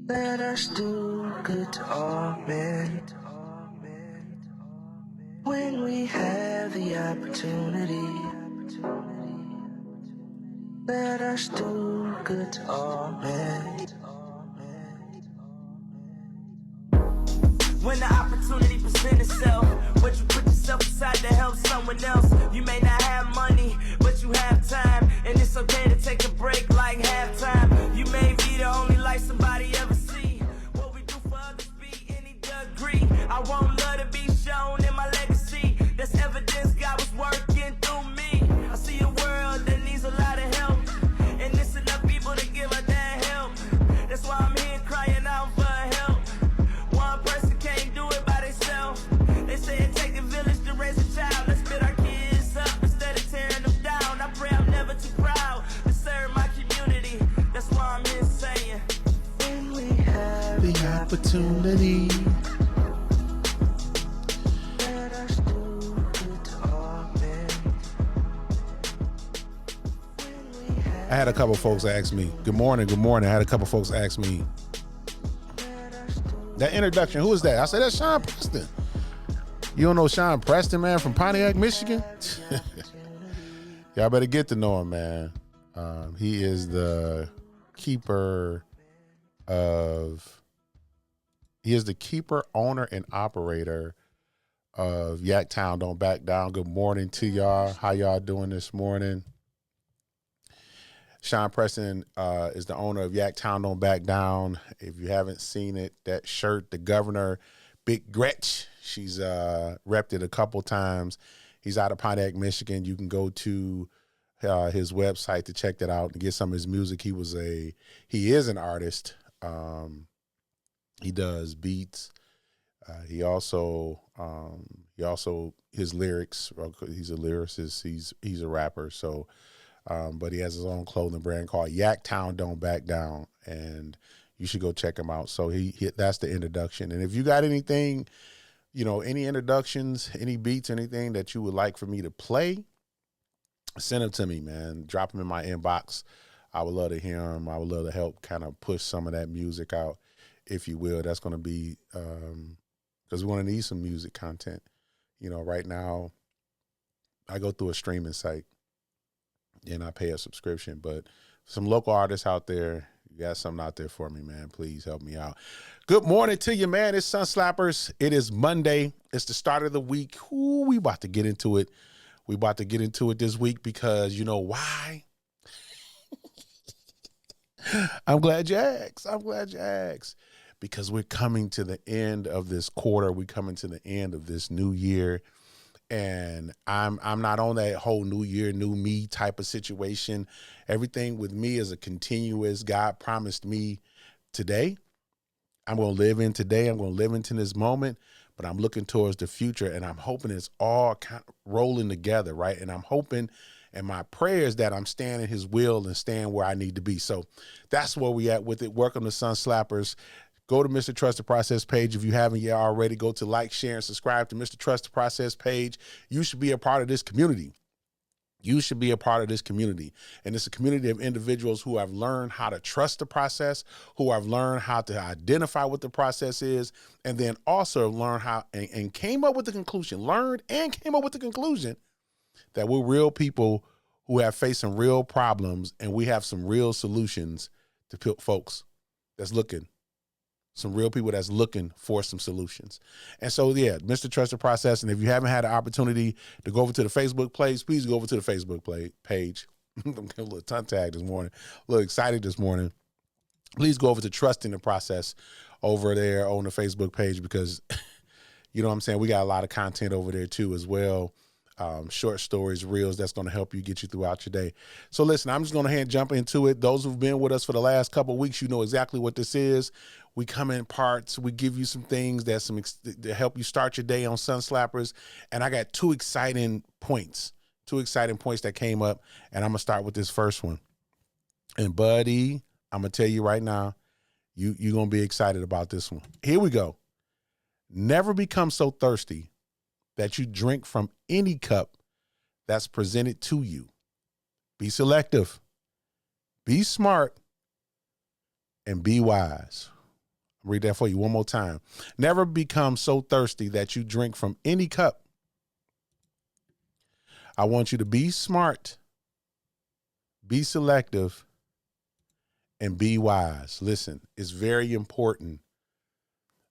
Let us do good to all men when we have the opportunity. Let us do good to all men. When the opportunity presents itself, but you put yourself aside to help someone else. You may not have money, but you have time, and it's okay to take a break like halftime. You may be the only light somebody ever see. What we do for others be any degree. I want love to be shown in my legacy. That's evidence God was working through me. I see a world that needs a lot of help, and it's enough people to give her that help. That's why I'm here crying out for help. One person can't do it by themselves. They say it take a village to raise a child. Let's build our kids up instead of tearing them down. I pray I'm never too proud to serve my community. That's why I'm here saying, When we have The opportunity. let us do good to all men. When we have I had a couple folks ask me, good morning. I had a couple folks ask me, let us do that introduction, who is that? I said, that's Sean Preston. You don't know Sean Preston, man, from Pontiac, Michigan? Y'all better get to know him, man. He is the keeper, owner, and operator of Yaktown Don't Back Down. Good morning to y'all. How y'all doing this morning? Sean Preston is the owner of Yaktown Don't Back Down. If you haven't seen it, that shirt, the governor, Big Gretch, she's repped it a couple times. He's out of Pontiac, Michigan. You can go to his website to check that out and get some of his music. He is an artist. He does beats. He also his lyrics. He's a lyricist. He's a rapper. So. But he has his own clothing brand called Yaktown Don't Back Down, and you should go check him out. So that's the introduction. And if you got anything, any introductions, any beats, anything that you would like for me to play, send them to me, man. Drop them in my inbox. I would love to hear them. I would love to help kind of push some of that music out, if you will. That's going to be because we want to need some music content. Right now, I go through a streaming site. And I pay a subscription, but some local artists out there, you got something out there for me, man. Please help me out. Good morning to you, man. It's Sun Slappers. It is Monday. It's the start of the week. Ooh, we about to get into it. We about to get into it this week because you know why? I'm glad you asked. Because we're coming to the end of this quarter. We're coming to the end of this new year. And I'm not on that whole new year, new me type of situation. Everything with me is a continuous. God promised me today. I'm going to live in today. I'm going to live into this moment, but I'm looking towards the future, and I'm hoping it's all kind of rolling together, right? And I'm hoping, and my prayer is that I'm staying in his will and staying where I need to be. So that's where we at with it. Welcome to Sun Slappers. Go to Mr. Trust the Process page. If you haven't yet already, go to like, share, and subscribe to Mr. Trust the Process page. You should be a part of this community. And it's a community of individuals who have learned how to trust the process, who have learned how to identify what the process is, and then also learned how and came up with the conclusion that we're real people who have faced some real problems, and we have some real solutions to folks that's looking. Some real people that's looking for some solutions. And so, yeah, Mr. Trust the Process. And if you haven't had an opportunity to go over to the Facebook page, please go over to the Facebook page. I'm getting a little tongue-tied this morning, a little excited this morning. Please go over to Trusting the Process over there on the Facebook page because, you know what I'm saying, we got a lot of content over there too as well. Short stories, reels, that's going to help you get you throughout your day. So listen, I'm just going to jump into it. Those who've been with us for the last couple of weeks, you know exactly what this is. We come in parts. We give you some things to help you start your day on Sun Slappers. And I got two exciting points that came up. And I'm going to start with this first one. And buddy, I'm going to tell you right now, you're going to be excited about this one. Here we go. Never become so thirsty that you drink from any cup that's presented to you. Be selective, be smart, and be wise. I'll read that for you one more time. Never become so thirsty that you drink from any cup. I want you to be smart, be selective, and be wise. Listen, it's very important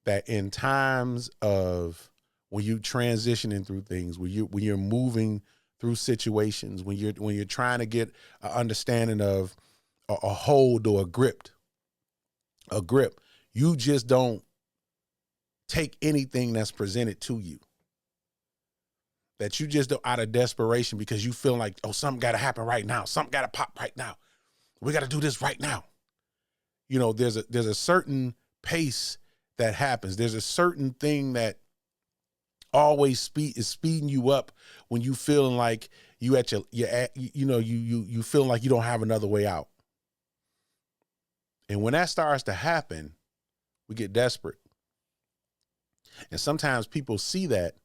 that in times of when you transitioning through things, when you're moving through situations, when you're trying to get an understanding of a hold or a grip, you just don't take anything that's presented to you. That you just do out of desperation because you feel like, oh, something got to happen right now. Something got to pop right now. We got to do this right now. You know, there's a certain pace that happens. There's a certain thing that always is speeding you up when you feeling like you feel like you don't have another way out. And when that starts to happen, we get desperate. And sometimes people see that,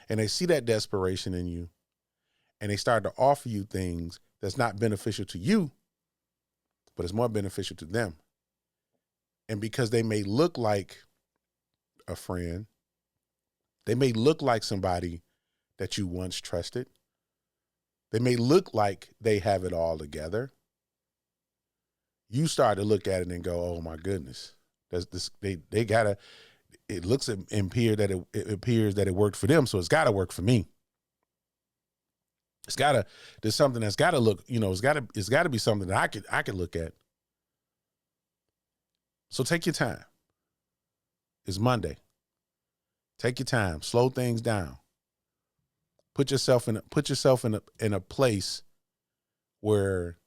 and they see that desperation in you, and they start to offer you things that's not beneficial to you, but it's more beneficial to them. And because they may look like a friend, they may look like somebody that you once trusted, they may look like they have it all together, you start to look at it and go, oh my goodness, they gotta, it looks and appears that it worked for them, so it's gotta work for me. There's something that's gotta look, it's gotta be something that I could look at. So take your time. It's Monday. Take your time. Slow things down. Put yourself in a place where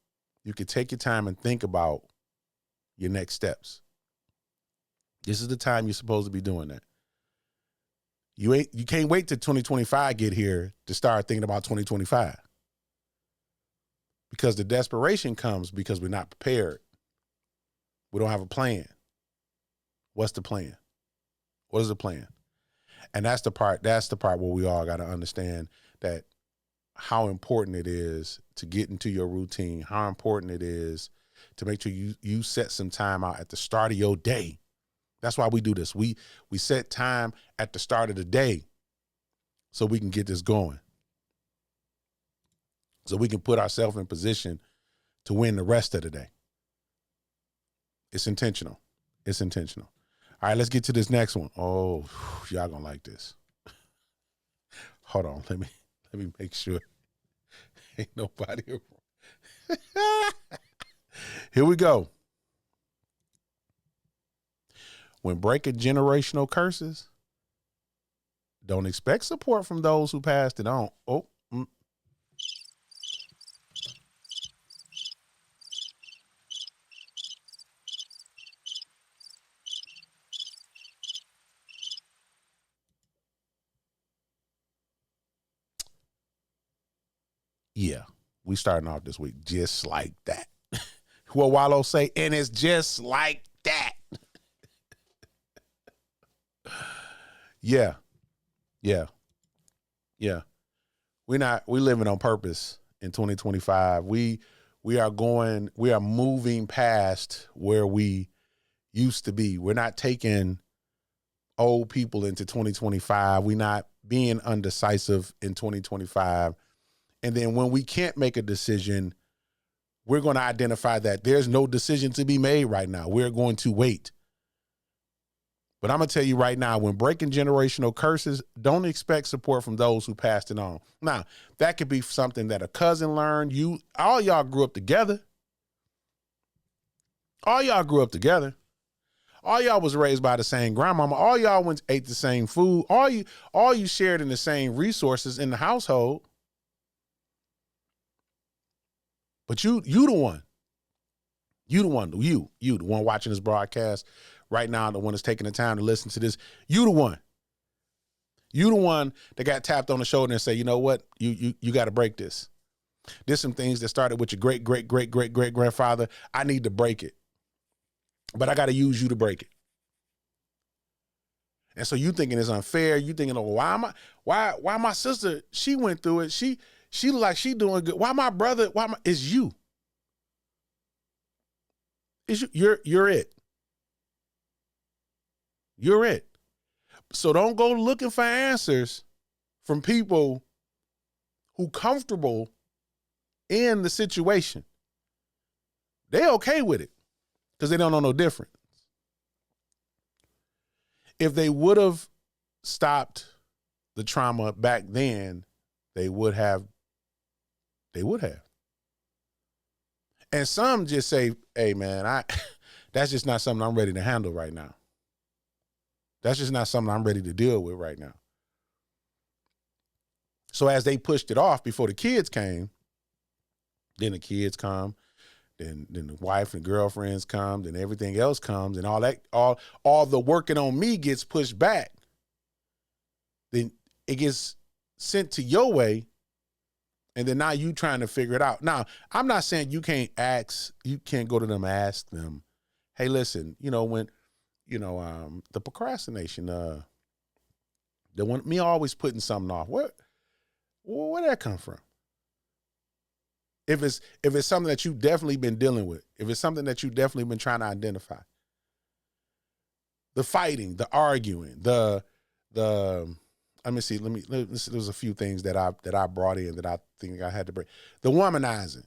you can take your time and think about your next steps. This is the time you're supposed to be doing that. You can't wait till 2025 get here to start thinking about 2025. Because the desperation comes because we're not prepared. We don't have a plan. What's the plan? What is the plan? And that's the part where we all got to understand that how important it is to get into your routine, how important it is to make sure you set some time out at the start of your day. That's why we do this. We set time at the start of the day so we can get this going. So we can put ourselves in position to win the rest of the day. It's intentional. It's intentional. All right, let's get to this next one. Oh, y'all gonna like this. Hold on, let me make sure ain't nobody around. Here we go. When breaking generational curses, don't expect support from those who passed it on. Yeah, we starting off this week just like that. What Wallow say, and it's just like that. Yeah. We living on purpose in 2025. We are moving past where we used to be. We're not taking old people into 2025. We're not being undecisive in 2025. And then when we can't make a decision, we're going to identify that there's no decision to be made right now. We're going to wait. But I'm going to tell you right now, when breaking generational curses, don't expect support from those who passed it on. Now, that could be something that a cousin learned. All y'all grew up together. All y'all grew up together. All y'all was raised by the same grandmama. All y'all ate the same food. All you shared in the same resources in the household. But you the one. You the one watching this broadcast right now, the one that's taking the time to listen to this. You the one. You the one that got tapped on the shoulder and say, you know what? You got to break this. There's some things that started with your great grandfather. I need to break it. But I got to use you to break it. And so you thinking it's unfair. You thinking, oh, why my sister, she went through it. She look like she doing good. Why my brother, it's you. It's you. You're it. You're it. So don't go looking for answers from people who comfortable in the situation. They okay with it because they don't know no difference. If they would have stopped the trauma back then, they would have. And some just say, hey man, that's just not something I'm ready to handle right now. That's just not something I'm ready to deal with right now. So as they pushed it off before the kids came, then the kids come, then the wife and girlfriends come, then everything else comes, and all the working on me gets pushed back. Then it gets sent to your way, and then now you trying to figure it out. Now, I'm not saying you can't go to them and ask them, hey, listen, the procrastination, the one me always putting something off. Where'd that come from? If it's something that you've definitely been dealing with, if it's something that you've definitely been trying to identify, the fighting, the arguing, the let me see, there's a few things that I brought in that I think I had to break. The womanizing.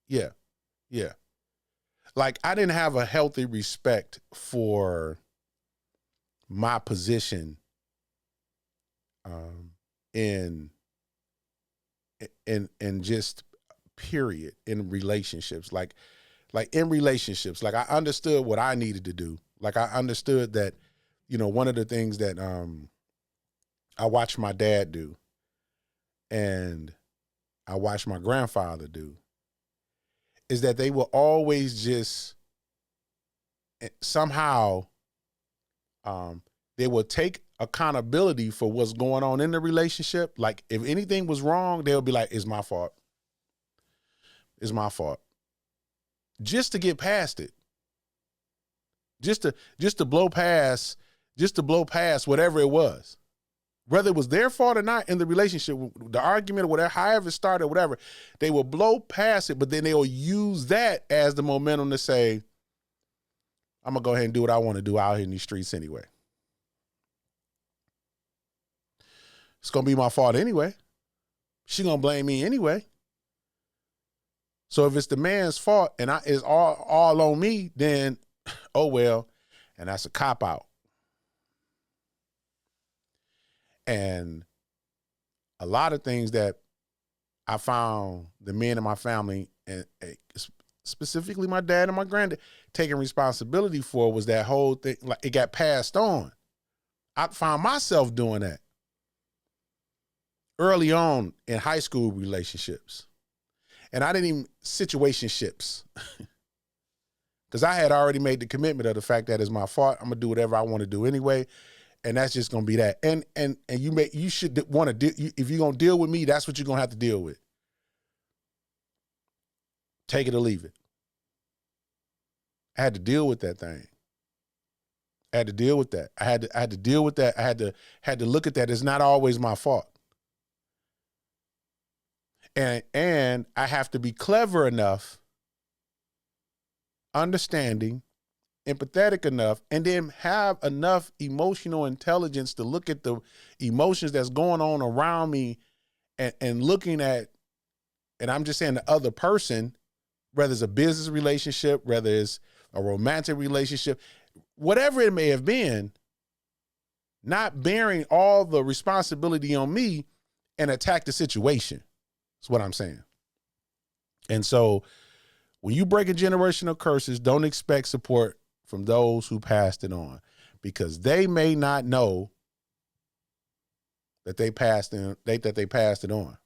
Yeah. Like I didn't have a healthy respect for my position in just period in relationships. Like in relationships, like I understood what I needed to do. Like I understood that, one of the things that I watched my dad do and I watched my grandfather do is that they will always just somehow they will take accountability for what's going on in the relationship. Like if anything was wrong, they'll be like, it's my fault. It's my fault. Just to get past it. Just to blow past whatever it was. Whether it was their fault or not in the relationship, the argument or whatever, however it started, whatever, they will blow past it, but then they'll use that as the momentum to say, I'm going to go ahead and do what I want to do out here in these streets anyway. It's going to be my fault anyway. She going to blame me anyway. So if it's the man's fault and it's all on me, then, oh well, and that's a cop-out. And a lot of things that I found the men in my family, and specifically my dad and my granddad, taking responsibility for was that whole thing, like it got passed on. I found myself doing that early on in high school relationships. And I didn't even situationships because I had already made the commitment of the fact that it's my fault. I'm gonna do whatever I want to do anyway. And that's just gonna be that. And you should want to do, if you're gonna deal with me, that's what you're gonna have to deal with. Take it or leave it. I had to deal with that thing. I had to deal with that. I had to deal with that. I had to look at that. It's not always my fault. And I have to be clever enough, understanding, empathetic enough, and then have enough emotional intelligence to look at the emotions that's going on around me and looking at, and I'm just saying the other person, whether it's a business relationship, whether it's a romantic relationship, whatever it may have been, not bearing all the responsibility on me and attack the situation. That's what I'm saying. And so when you break a generational curses, don't expect support from those who passed it on, because they may not know that they passed it on.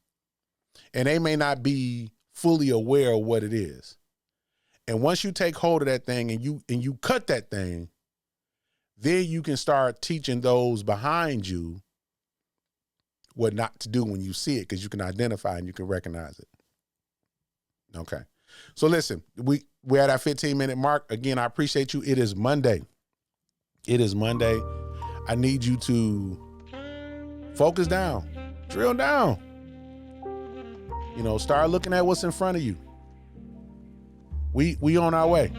And they may not be fully aware of what it is. And once you take hold of that thing and you cut that thing, then you can start teaching those behind you what not to do when you see it, because you can identify and you can recognize it. Okay. So listen, we're at our 15-minute mark. Again, I appreciate you. It is Monday. I need you to focus down, drill down. Start looking at what's in front of you. We on our way.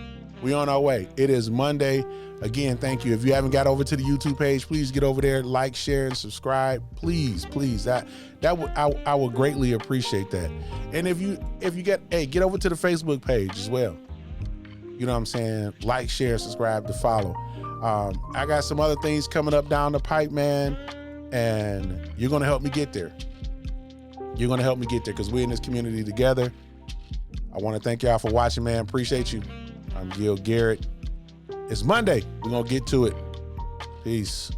We on our way. It is Monday. Again, thank you. If you haven't got over to the YouTube page, please get over there, like, share, and subscribe. Please. I would greatly appreciate that. And if you get over to the Facebook page as well. You know what I'm saying? Like, share, subscribe, to follow. I got some other things coming up down the pipe, man, and you're gonna help me get there. You're gonna help me get there because we're in this community together. I want to thank y'all for watching, man. Appreciate you. I'm Gil Garrett. It's Monday. We're going to get to it. Peace.